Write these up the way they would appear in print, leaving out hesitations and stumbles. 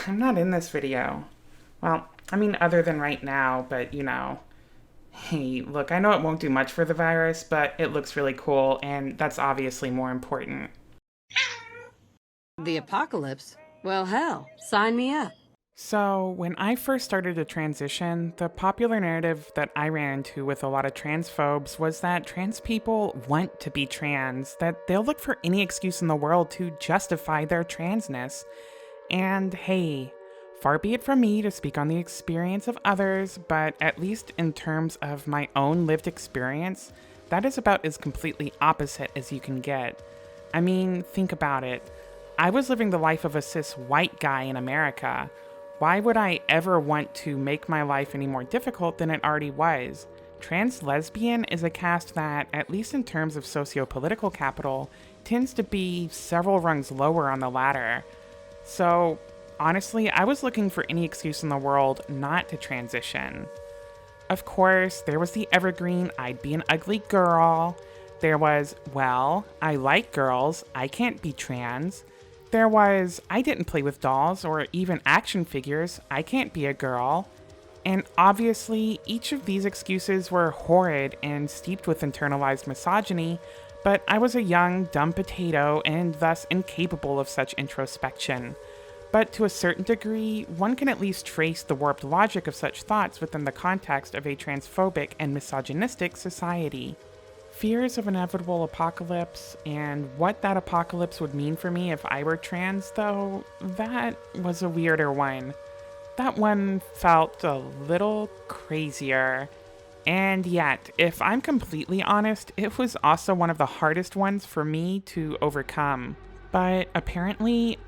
I'm not in this video. Well, I mean, other than right now, but you know. Hey, look, I know it won't do much for the virus, but it looks really cool, and that's obviously more important. The apocalypse? Well, hell, sign me up. So, when I first started to transition, the popular narrative that I ran into with a lot of transphobes was that trans people want to be trans, that they'll look for any excuse in the world to justify their transness. And hey, far be it from me to speak on the experience of others, but at least in terms of my own lived experience, that is about as completely opposite as you can get. I mean, think about it. I was living the life of a cis white guy in America. Why would I ever want to make my life any more difficult than it already was? Trans lesbian is a caste that, at least in terms of socio-political capital, tends to be several rungs lower on the ladder. So, honestly, I was looking for any excuse in the world not to transition. Of course, there was the evergreen, I'd be an ugly girl. There was, well, I like girls, I can't be trans. There was, I didn't play with dolls or even action figures, I can't be a girl. And obviously, each of these excuses were horrid and steeped with internalized misogyny, but I was a young, dumb potato and thus incapable of such introspection. But to a certain degree, one can at least trace the warped logic of such thoughts within the context of a transphobic and misogynistic society. Fears of inevitable apocalypse, and what that apocalypse would mean for me if I were trans, though, that was a weirder one. That one felt a little crazier. And yet, if I'm completely honest, it was also one of the hardest ones for me to overcome. But apparently,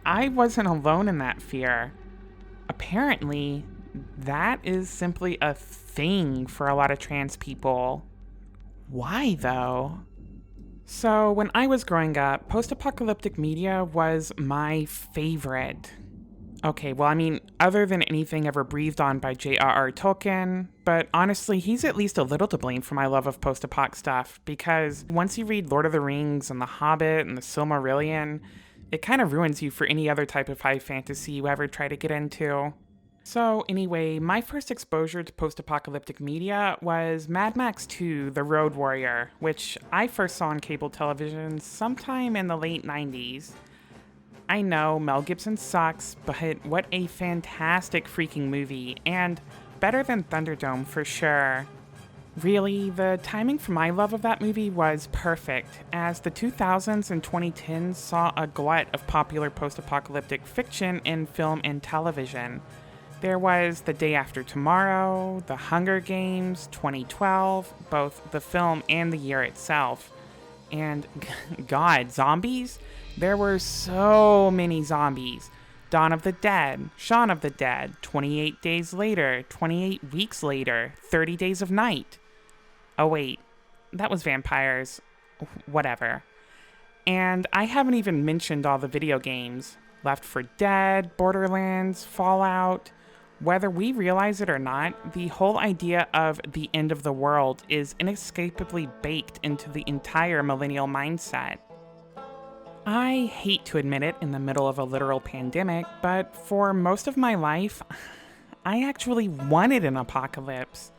I wasn't alone in that fear. Apparently, that is simply a thing for a lot of trans people. Why, though? So, when I was growing up, post-apocalyptic media was my favorite. Okay, well, I mean, other than anything ever breathed on by J.R.R. Tolkien, but honestly, he's at least a little to blame for my love of post-apoc stuff, because once you read Lord of the Rings and The Hobbit and The Silmarillion, it kind of ruins you for any other type of high fantasy you ever try to get into. So anyway, my first exposure to post-apocalyptic media was Mad Max 2: The Road Warrior, which I first saw on cable television sometime in the late 90s. I know, Mel Gibson sucks, but what a fantastic freaking movie, and better than Thunderdome for sure. Really, the timing for my love of that movie was perfect, as the 2000s and 2010s saw a glut of popular post-apocalyptic fiction in film and television. There was The Day After Tomorrow, The Hunger Games, 2012, both the film and the year itself. And, God, zombies? There were so many zombies. Dawn of the Dead, Shaun of the Dead, 28 Days Later, 28 Weeks Later, 30 Days of Night. Oh wait, that was vampires. Whatever. And I haven't even mentioned all the video games. Left 4 Dead, Borderlands, Fallout. Whether we realize it or not, the whole idea of the end of the world is inescapably baked into the entire millennial mindset. I hate to admit it in the middle of a literal pandemic, but for most of my life, I actually wanted an apocalypse.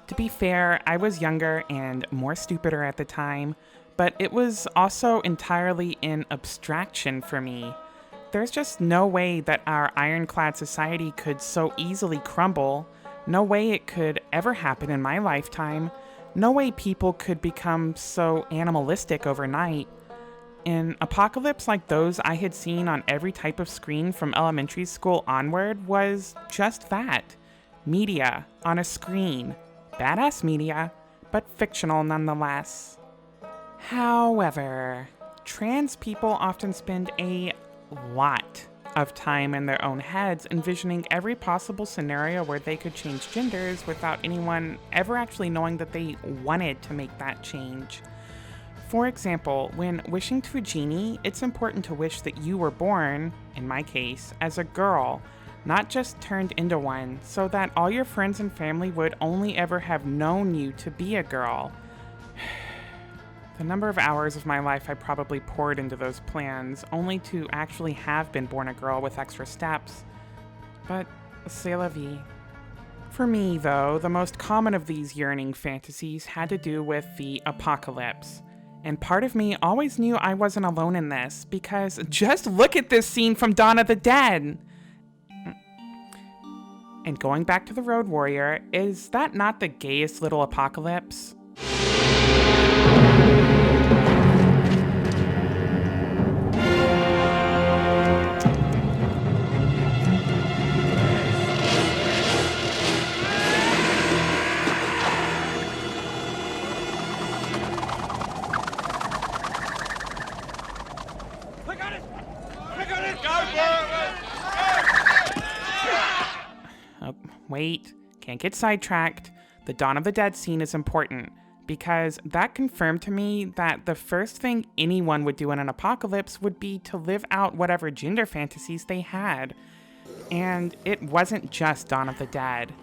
To be fair, I was younger and more stupider at the time, but it was also entirely in abstraction for me. There's just no way that our ironclad society could so easily crumble, no way it could ever happen in my lifetime, no way people could become so animalistic overnight. An apocalypse like those I had seen on every type of screen from elementary school onward was just that. Media on a screen. Badass media, but fictional nonetheless. However, trans people often spend a lot of time in their own heads envisioning every possible scenario where they could change genders without anyone ever actually knowing that they wanted to make that change. For example, when wishing to a genie, it's important to wish that you were born, in my case, as a girl, not just turned into one, so that all your friends and family would only ever have known you to be a girl. The number of hours of my life I probably poured into those plans, only to actually have been born a girl with extra steps. But c'est la vie. For me, though, the most common of these yearning fantasies had to do with the apocalypse. And part of me always knew I wasn't alone in this, because just look at this scene from Dawn of the Dead! And going back to the Road Warrior, is that not the gayest little apocalypse? Wait, can't get sidetracked. The Dawn of the Dead scene is important because that confirmed to me that the first thing anyone would do in an apocalypse would be to live out whatever gender fantasies they had. And it wasn't just Dawn of the Dead.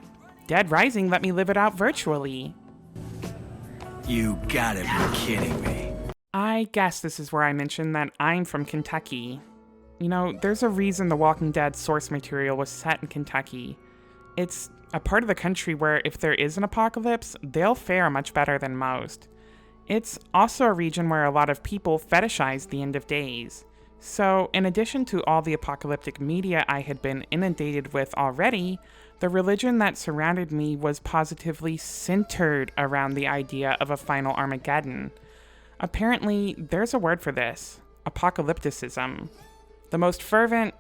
Dead Rising let me live it out virtually. You gotta be kidding me. I guess this is where I mentioned that I'm from Kentucky. You know, there's a reason The Walking Dead source material was set in Kentucky. It's a part of the country where if there is an apocalypse, they'll fare much better than most. It's also a region where a lot of people fetishize the end of days. So, in addition to all the apocalyptic media I had been inundated with already, the religion that surrounded me was positively centered around the idea of a final Armageddon. Apparently, there's a word for this: apocalypticism. The most fervent,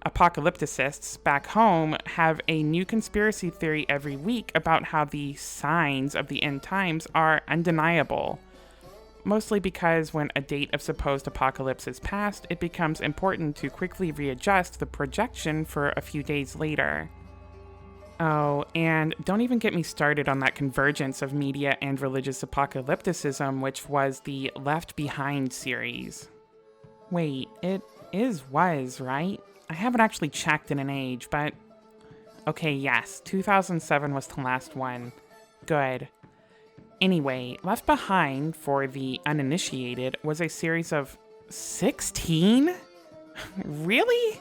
apocalypticists back home have a new conspiracy theory every week about how the signs of the end times are undeniable. Mostly because when a date of supposed apocalypse is passed, it becomes important to quickly readjust the projection for a few days later. Oh, and don't even get me started on that convergence of media and religious apocalypticism, which was the Left Behind series. Wait, it was, right? I haven't actually checked in an age, but... Okay, yes, 2007 was the last one. Good. Anyway, Left Behind, for the uninitiated, was a series of 16? Really?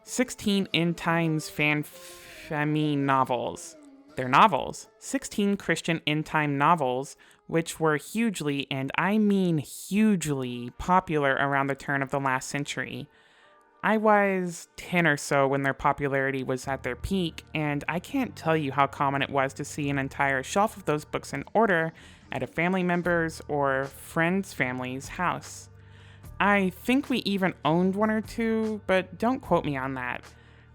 16 end times fan-famine novels. They're novels. 16 Christian end time novels, which were hugely, and I mean hugely, popular around the turn of the last century. I was 10 or so when their popularity was at their peak, and I can't tell you how common it was to see an entire shelf of those books in order at a family member's or friend's family's house. I think we even owned one or two, but don't quote me on that.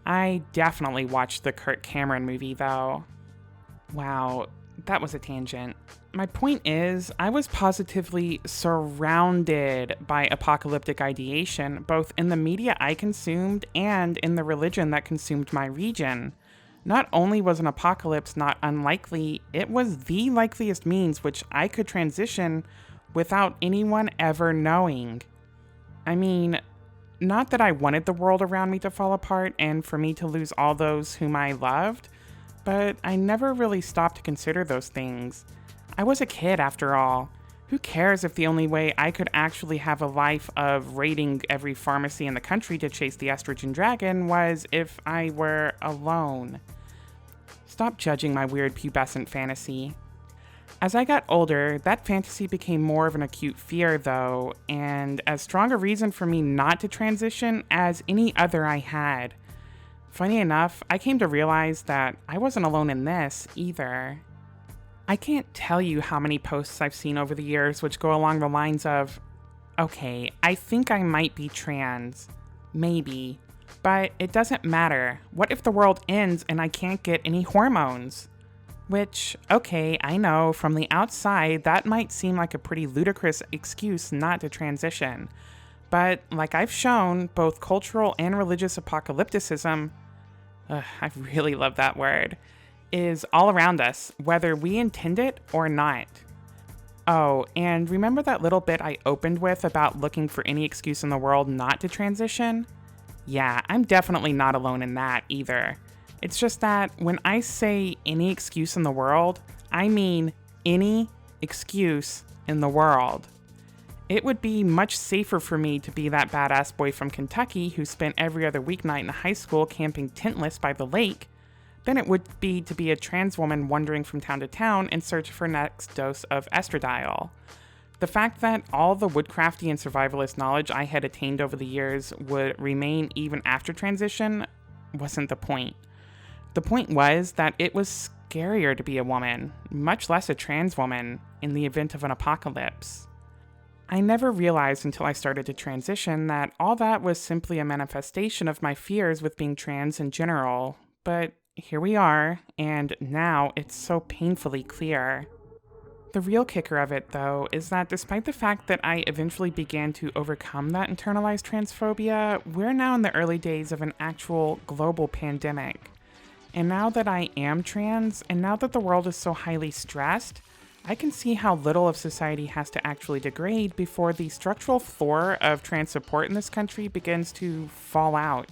I definitely watched the Kirk Cameron movie, though. Wow, that was a tangent. My point is, I was positively surrounded by apocalyptic ideation, both in the media I consumed and in the religion that consumed my region. Not only was an apocalypse not unlikely, it was the likeliest means which I could transition without anyone ever knowing. I mean, not that I wanted the world around me to fall apart and for me to lose all those whom I loved, but I never really stopped to consider those things. I was a kid, after all. Who cares if the only way I could actually have a life of raiding every pharmacy in the country to chase the estrogen dragon was if I were alone? Stop judging my weird pubescent fantasy. As I got older, that fantasy became more of an acute fear, though, and as strong a reason for me not to transition as any other I had. Funny enough, I came to realize that I wasn't alone in this, either. I can't tell you how many posts I've seen over the years which go along the lines of, okay, I think I might be trans. Maybe. But it doesn't matter. What if the world ends and I can't get any hormones? Which, okay, I know, from the outside, that might seem like a pretty ludicrous excuse not to transition. But, like I've shown, both cultural and religious apocalypticism, I really love that word, is all around us, whether we intend it or not. Oh, and remember that little bit I opened with about looking for any excuse in the world not to transition? Yeah, I'm definitely not alone in that either. It's just that when I say any excuse in the world, I mean any excuse in the world. It would be much safer for me to be that badass boy from Kentucky who spent every other weeknight in high school camping tentless by the lake than it would be to be a trans woman wandering from town to town in search of her next dose of estradiol. The fact that all the woodcrafty and survivalist knowledge I had attained over the years would remain even after transition wasn't the point. The point was that it was scarier to be a woman, much less a trans woman, in the event of an apocalypse. I never realized until I started to transition that all that was simply a manifestation of my fears with being trans in general, but here we are, and now it's so painfully clear. The real kicker of it, though, is that despite the fact that I eventually began to overcome that internalized transphobia, we're now in the early days of an actual global pandemic. And now that I am trans, and now that the world is so highly stressed, I can see how little of society has to actually degrade before the structural floor of trans support in this country begins to fall out.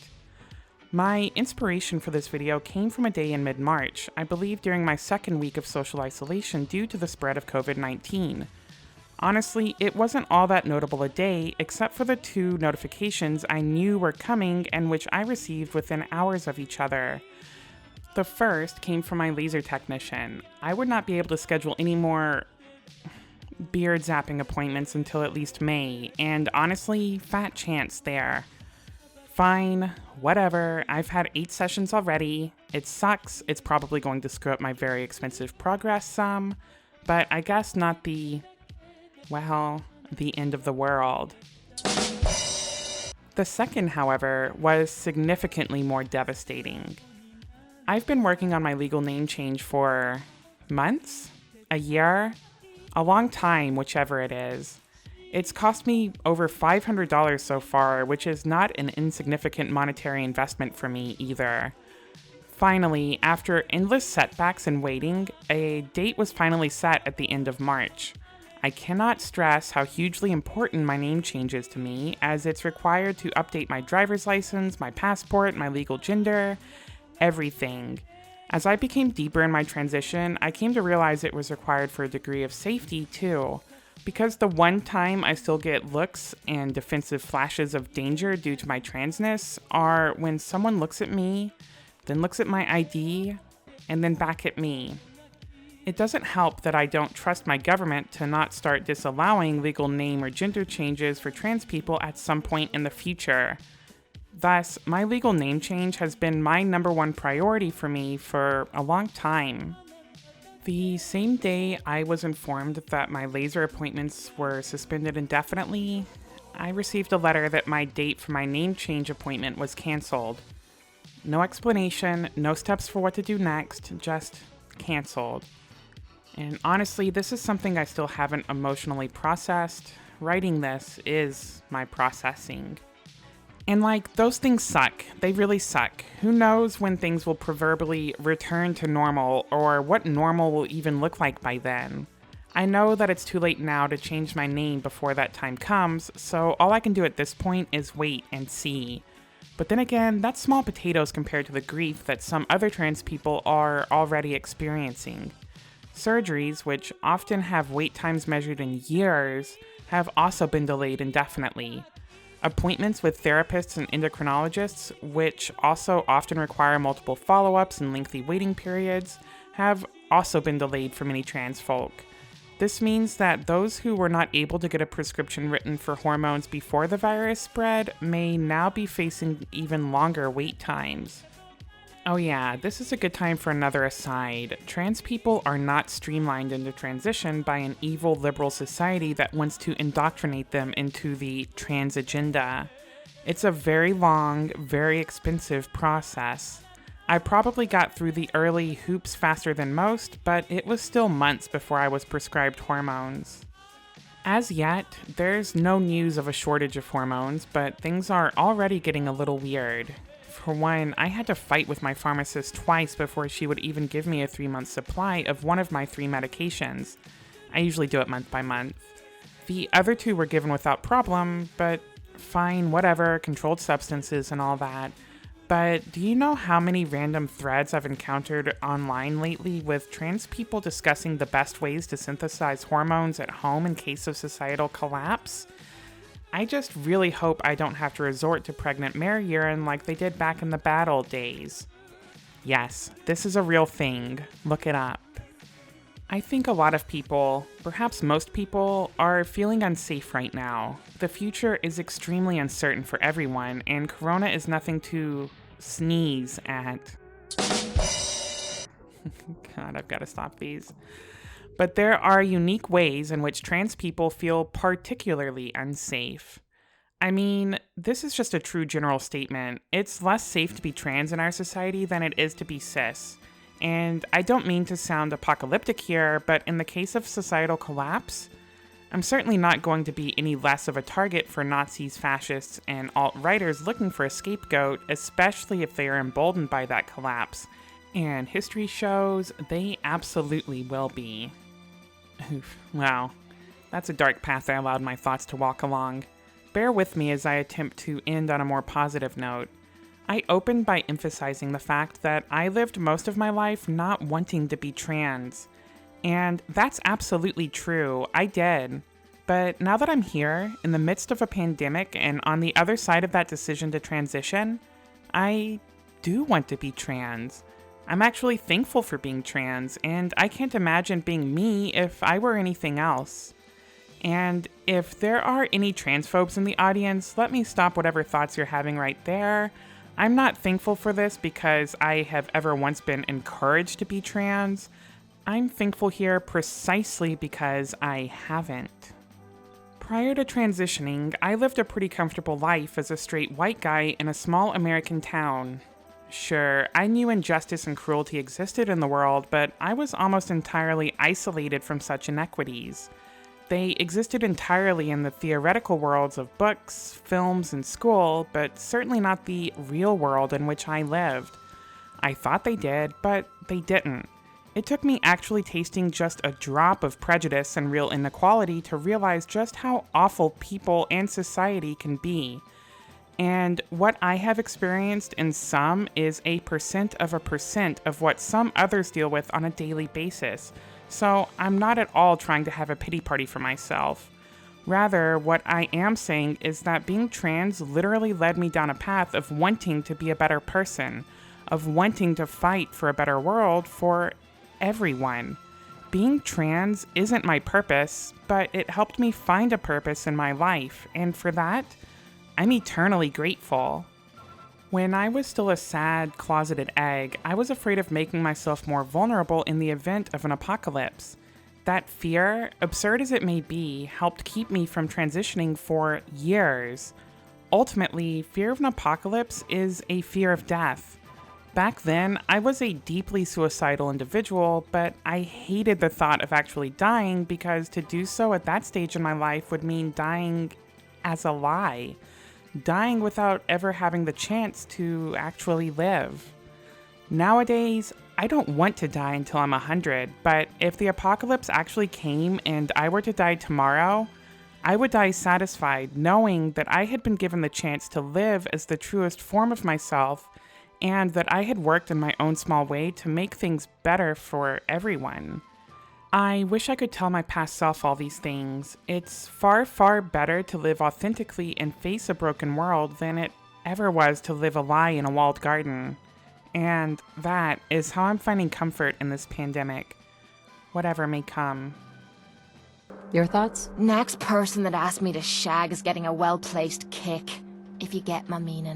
My inspiration for this video came from a day in mid-March, I believe during my second week of social isolation due to the spread of COVID-19. Honestly, it wasn't all that notable a day, except for the 2 notifications I knew were coming and which I received within hours of each other. The first came from my laser technician. I would not be able to schedule any more beard zapping appointments until at least May, and honestly, fat chance there. Fine, whatever, I've had 8 sessions already. It sucks, it's probably going to screw up my very expensive progress some, but I guess not the end of the world. The second, however, was significantly more devastating. I've been working on my legal name change for months, a year, a long time, whichever it is. It's cost me over $500 so far, which is not an insignificant monetary investment for me either. Finally, after endless setbacks and waiting, a date was finally set at the end of March. I cannot stress how hugely important my name change is to me, as it's required to update my driver's license, my passport, my legal gender, everything. As I became deeper in my transition, I came to realize it was required for a degree of safety too, because the one time I still get looks and defensive flashes of danger due to my transness are when someone looks at me, then looks at my ID, and then back at me. It doesn't help that I don't trust my government to not start disallowing legal name or gender changes for trans people at some point in the future. Thus, my legal name change has been my #1 priority for me for a long time. The same day I was informed that my laser appointments were suspended indefinitely, I received a letter that my date for my name change appointment was canceled. No explanation, no steps for what to do next, just canceled. And honestly, this is something I still haven't emotionally processed. Writing this is my processing. And those things suck. They really suck. Who knows when things will proverbially return to normal, or what normal will even look like by then. I know that it's too late now to change my name before that time comes, so all I can do at this point is wait and see. But then again, that's small potatoes compared to the grief that some other trans people are already experiencing. Surgeries, which often have wait times measured in years, have also been delayed indefinitely. Appointments with therapists and endocrinologists, which also often require multiple follow-ups and lengthy waiting periods, have also been delayed for many trans folk. This means that those who were not able to get a prescription written for hormones before the virus spread may now be facing even longer wait times. Oh yeah, this is a good time for another aside. Trans people are not streamlined into transition by an evil liberal society that wants to indoctrinate them into the trans agenda. It's a very long, very expensive process. I probably got through the early hoops faster than most, but it was still months before I was prescribed hormones. As yet, there's no news of a shortage of hormones, but things are already getting a little weird. For one, I had to fight with my pharmacist twice before she would even give me a 3-month supply of one of my 3 medications. I usually do it month by month. The other 2 were given without problem, but fine, whatever, controlled substances and all that. but do you know how many random threads I've encountered online lately with trans people discussing the best ways to synthesize hormones at home in case of societal collapse? I just really hope I don't have to resort to pregnant mare urine like they did back in the bad old days. Yes, this is a real thing. Look it up. I think a lot of people, perhaps most people, are feeling unsafe right now. The future is extremely uncertain for everyone, and Corona is nothing to sneeze at. God, I've got to stop these. But there are unique ways in which trans people feel particularly unsafe. I mean, this is just a true general statement. It's less safe to be trans in our society than it is to be cis. And I don't mean to sound apocalyptic here, but in the case of societal collapse, I'm certainly not going to be any less of a target for Nazis, fascists, and alt-righters looking for a scapegoat, especially if they are emboldened by that collapse. And history shows they absolutely will be. Oof, wow, that's a dark path I allowed my thoughts to walk along. Bear with me as I attempt to end on a more positive note. I opened by emphasizing the fact that I lived most of my life not wanting to be trans. And that's absolutely true, I did. But now that I'm here, in the midst of a pandemic and on the other side of that decision to transition, I do want to be trans. I'm actually thankful for being trans, and I can't imagine being me if I were anything else. And if there are any transphobes in the audience, let me stop whatever thoughts you're having right there. I'm not thankful for this because I have ever once been encouraged to be trans. I'm thankful here precisely because I haven't. Prior to transitioning, I lived a pretty comfortable life as a straight white guy in a small American town. Sure, I knew injustice and cruelty existed in the world, but I was almost entirely isolated from such inequities. They existed entirely in the theoretical worlds of books, films, and school, but certainly not the real world in which I lived. I thought they did, but they didn't. It took me actually tasting just a drop of prejudice and real inequality to realize just how awful people and society can be. And what I have experienced in some is a percent of what some others deal with on a daily basis. So I'm not at all trying to have a pity party for myself. Rather, what I am saying is that being trans literally led me down a path of wanting to be a better person, of wanting to fight for a better world for everyone. Being trans isn't my purpose, but it helped me find a purpose in my life, and for that, I'm eternally grateful. When I was still a sad, closeted egg, I was afraid of making myself more vulnerable in the event of an apocalypse. That fear, absurd as it may be, helped keep me from transitioning for years. Ultimately, fear of an apocalypse is a fear of death. Back then, I was a deeply suicidal individual, but I hated the thought of actually dying because to do so at that stage in my life would mean dying as a lie. Dying without ever having the chance to actually live. Nowadays, I don't want to die until I'm 100, but if the apocalypse actually came and I were to die tomorrow, I would die satisfied knowing that I had been given the chance to live as the truest form of myself and that I had worked in my own small way to make things better for everyone. I wish I could tell my past self all these things. It's far, far better to live authentically and face a broken world than it ever was to live a lie in a walled garden. And that is how I'm finding comfort in this pandemic, whatever may come. Your thoughts? Next person that asks me to shag is getting a well-placed kick, if you get my meaning.